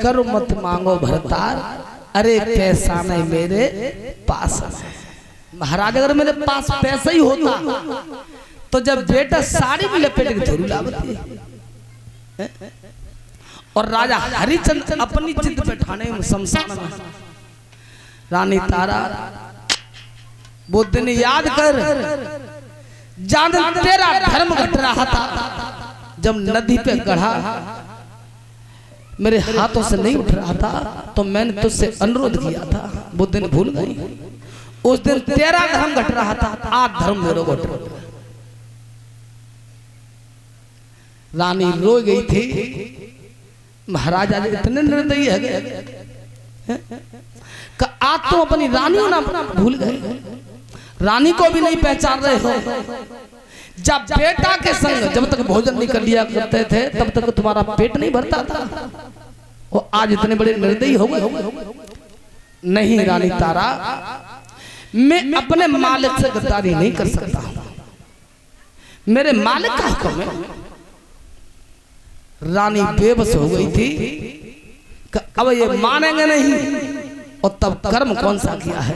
करो मत मांगो भरतार, अरे पैसा नहीं मेरे पास। महाराज अगर मेरे पास पैसा ही होता तो जब बेटा साड़ी में लपेट के थोड़ी लावती। और राजा हरिचंद्र अपनी जिद पे ठाने में शमशान में रानी तारा वो दिन याद कर जान तेरा धर्म घट रहा था जब नदी पे गढ़ा मेरे हाथों से नहीं उठ रहा था तो मैंने तुझसे अनुरोध किया था, वो दिन भूल गई। उस दिन तेरा धर्म घट रहा था, आज धर्म मेरे घट रहा। रानी रो गई थी। महाराज आज इतने निर्दयी है आज तुम अपनी रानी ना भूल गए, रानी को भी नहीं पहचान रहे हो। जब बेटा के संग जब तक भोजन नहीं कर लिया करते थे तब तक तुम्हारा पेट नहीं भरता था, और आज इतने बड़े निर्दयी हो गए। नहीं रानी तारा, मैं अपने मालिक से गद्दारी नहीं कर सकता, मेरे मालिक का हुक्म है। रानी बेबस हो गई थी कि अब ये मानेंगे नहीं, और तब कर्म कौन सा किया है।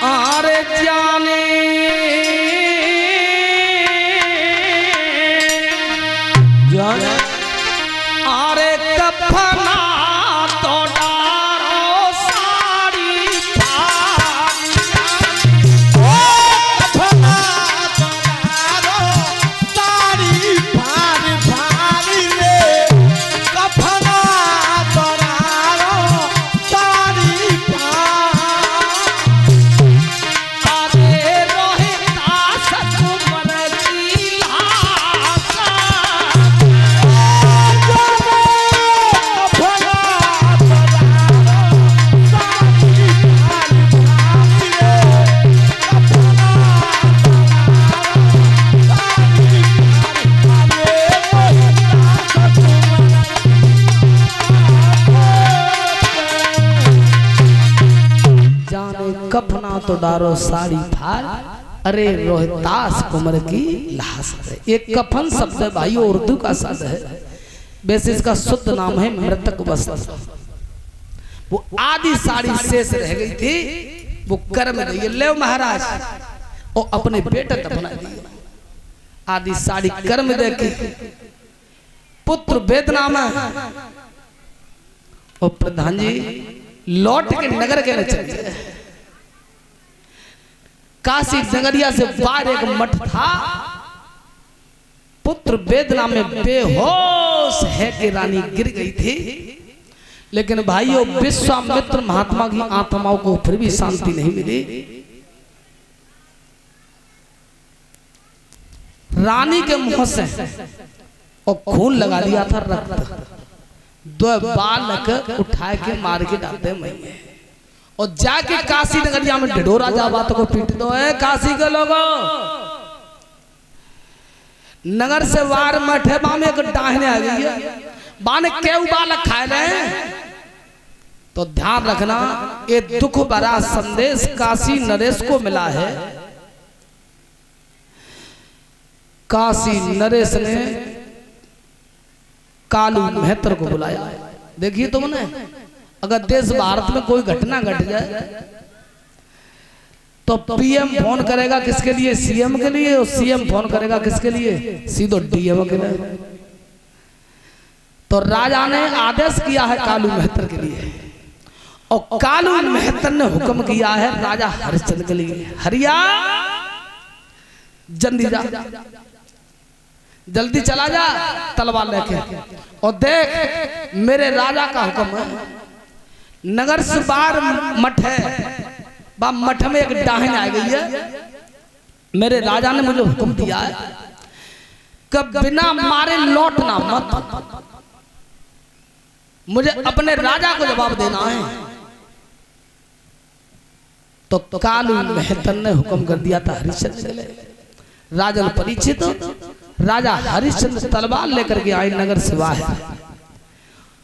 अरे जाने जाने अरे कफना तो डारो साड़ी कफना तो डारो साड़ी भारी भारी रे, कफना तो डारो साड़ी अरे रोहिता सकुमर की लाशा कफना तो डारो साड़ी फाड़, अरे रोहतास कुंवर की लाश है। एक कफन शब्द है भाई, उर्दू का शब्द है, वैसे इसका शुद्ध नाम है मृतक वस्त्र। वो आधी साड़ी शेष रह गई थी, वो कर में गई। ले महाराज और अपने बेटे दफना दिए। आधी साड़ी कर में देखी, पुत्र वेदना में, और प्रधान जी लौट के नगर के चले। काशी नगरिया से बाहर एक मठ था, पुत्र वेदना में बेहोश है कि रानी गिर गई थी। लेकिन भाइयों विश्वामित्र महात्मा की आत्माओं को फिर भी शांति नहीं मिली। रानी के मुंह से और खून लगा लिया था रक्त, दो बालक उठा के मार के डालते मैंने, और जाके काशी नगरिया में ढिढोरा जा बात को पीट दो। है काशी के लोगों, नगर से वार मठे बाम एक डाहने आ गई है, बाने केव बालक खाए रहे। तो ध्यान रखना, ये दुख भरा संदेश काशी नरेश को मिला है। काशी नरेश ने कालू मेहतर को बुलाया। देखिए तुमने, अगर देश भारत में कोई घटना घट जाए तो पीएम फोन करेगा किसके लिए, सीएम के लिए, और सीएम फोन करेगा किसके लिए, सीधो डीएम के लिए। तो राजा ने आदेश किया है कालू मेहतर के लिए, और कालू मेहतर ने हुक्म किया है राजा हरिश्चंद्र के लिए, हरिया जल्दी जा, जल्दी चला जा तलवार लेके, और देख मेरे राजा का हुक्म है। नगर से बाहर मठ है, बा मठ में एक डाहन आ गई है। मेरे राजा ने मुझे हुक्म दिया है कि बिना मारे लौटना मत, मुझे अपने राजा को जवाब देना है। तो कालू मेहतर ने हुक्म कर दिया था हरिश्चंद्र। राजन परीक्षित राजा हरिश्चंद्र तलवार लेकर के आए नगर सिवा है,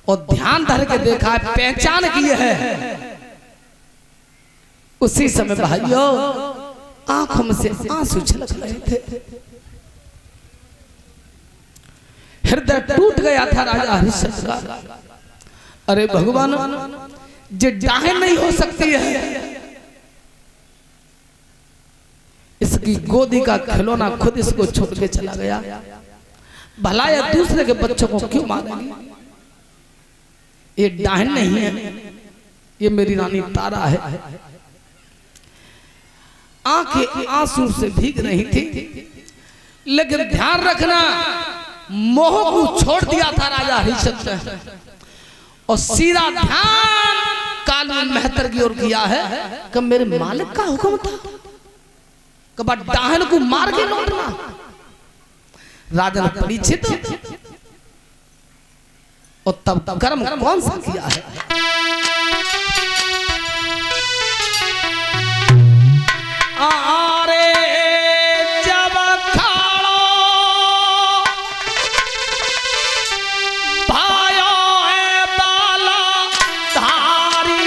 और ध्यान धर के देखा है, पहचान की है। उसी समय भाइयों आंखों में से आंसू छलक रहे थे। हृदय टूट गया था राजा हरिश्चंद्र का। अरे भगवान, जे डाहे नहीं हो सकती है, इसकी गोदी का खिलौना खुद इसको छोड़ के चला गया, भला या दूसरे के बच्चों को क्यों मारेगी? ये डाहन नहीं है, ये मेरी रानी तारा है। आंखें आंसू से भीग रही थी, लेकिन ध्यान रखना, मोह को छोड़ दिया था राजा हरिश्चंद्र और सीधा ध्यान काली मेहतर की ओर किया है कि मेरे मालिक का हुक्म था कि डाहन को मार के लौटना। राजा परीक्षित और तब कर्म कौन सा किया है? आरे जब खाड़ो भायो है बाला धारी,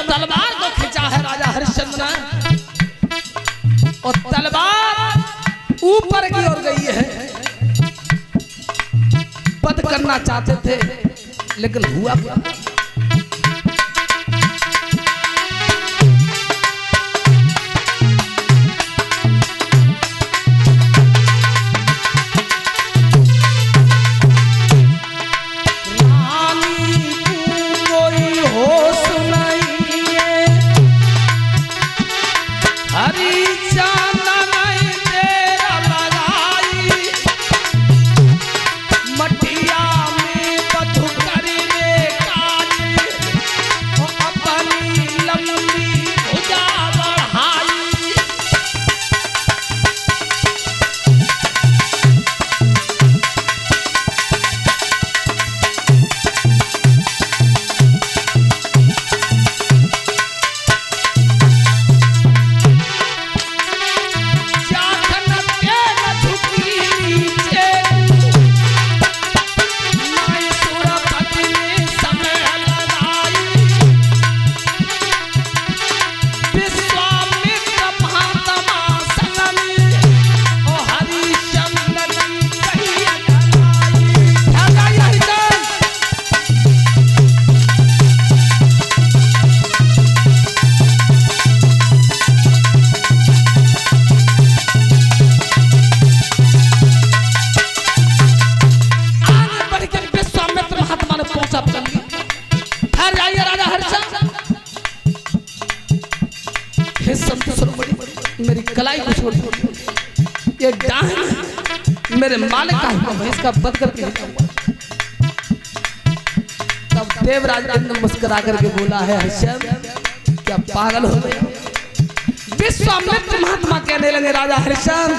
तलवार को खींचा है राजा हरिश्चंद्र ने और तलवार ऊपर की ओर गई है। वध करना चाहते थे, लेकिन हुआ क्या? मेरी कलाई को छोड़ दो, ये डाहन मेरे मालिक का हुक्म है, इसका वध करके तब देवराज इंद्र मुस्कुरा करके बोला है, हरिश्चंद्र क्या पागल हो गए? विश्वामित्र महात्मा कहने लगे, राजा हरिश्चंद्र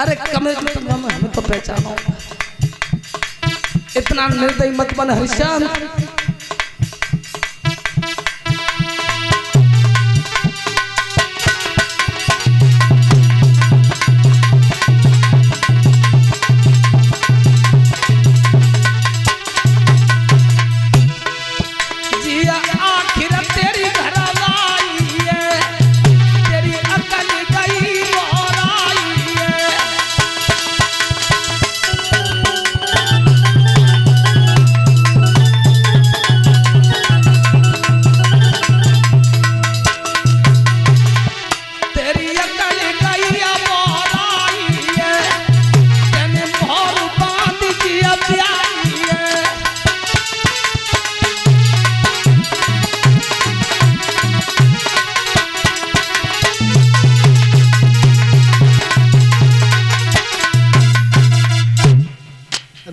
अरे कमरे हमें तो पहचानो, इतना निर्दयी मत बन हरिश्चंद्र। तेरी अकल गई और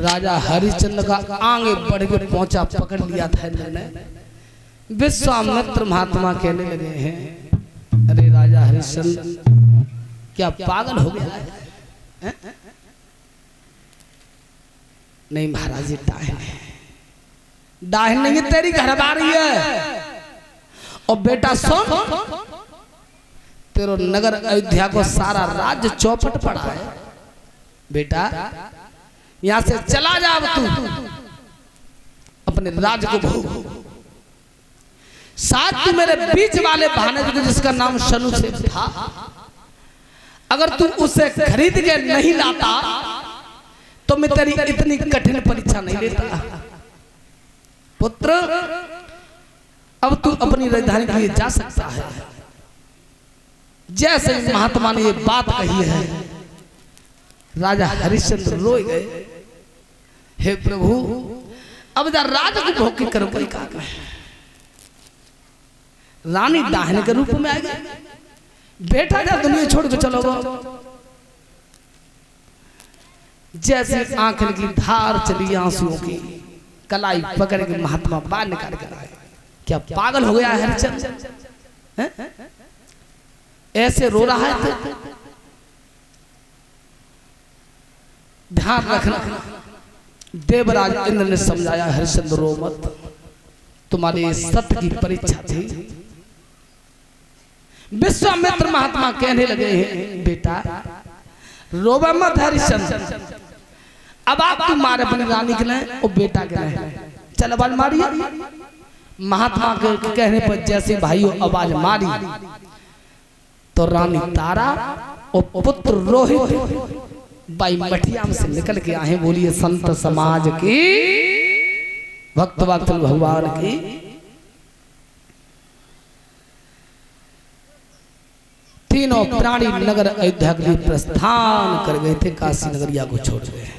राजा हरिश्चंद्र का आगे बढ़ के पहुंचा, पकड़ लिया था इंद्र ने। विश्वामित्र महात्मा कहने लगे हैं, अरे राजा हरिश्चंद्र क्या पागल हो गया है? नहीं महाराज, ये डाहिन है। डाहिन नहीं है, तेरी घरबारी है। और बेटा सुन, तेरो नगर अयोध्या को सारा राज्य चौपट पड़ा है। बेटा यहां से चला जा, तू अपने राज्य को भोग। साथ तू मेरे बीच वाले भाने जिसका नाम शनु से था, अगर तू उसे खरीद के नहीं लाता तो मैं तेरी इतनी कठिन परीक्षा नहीं लेता। पुत्र, अब तू अपनी राजधानी के लिए जा सकता है। जैसे महात्मा ने ये बात कही है, राजा हरिश्चंद्र रोए गए। हे प्रभु, अब जा राज को भोग के करो कोई काम है। रानी डाहिन के रूप में आ गई। बेटा जा दुनिया छोड़ के चलो गो। जैसे आंख की धार चली आंसुओं की, कलाई पकड़ के महात्मा बाहर निकाल कर आए। क्या पागल हो गया हरिश्चंद्र? ऐसे रो रहा है तो ध्यान रखना। देवराज इंद्र ने समझाया, हरिश्चंद्र रो मत, तुम्हारे सत्य की परीक्षा थी। विश्वामित्र महात्मा कहने लगे हैं, बेटा रोवा मत हरिश्चंद्र, अब आप तुम मारे अपनी रानी के लिए और बेटा के लिए, चल आवाज मारिए। महात्मा के कहने पर जैसे भाइयों आवाज मारी तो रानी तारा और पुत्र रोहित बाई मठिया से निकल के आए। बोलिए संत समाज की, भक्त वात्सल भगवान की। तीनों प्राणी नगर अयोध्या के लिए प्रस्थान कर गए थे, काशी नगरिया को छोड़ गए।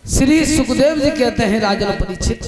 श्री सुखदेव जी कहते हैं, राजन परीक्षित,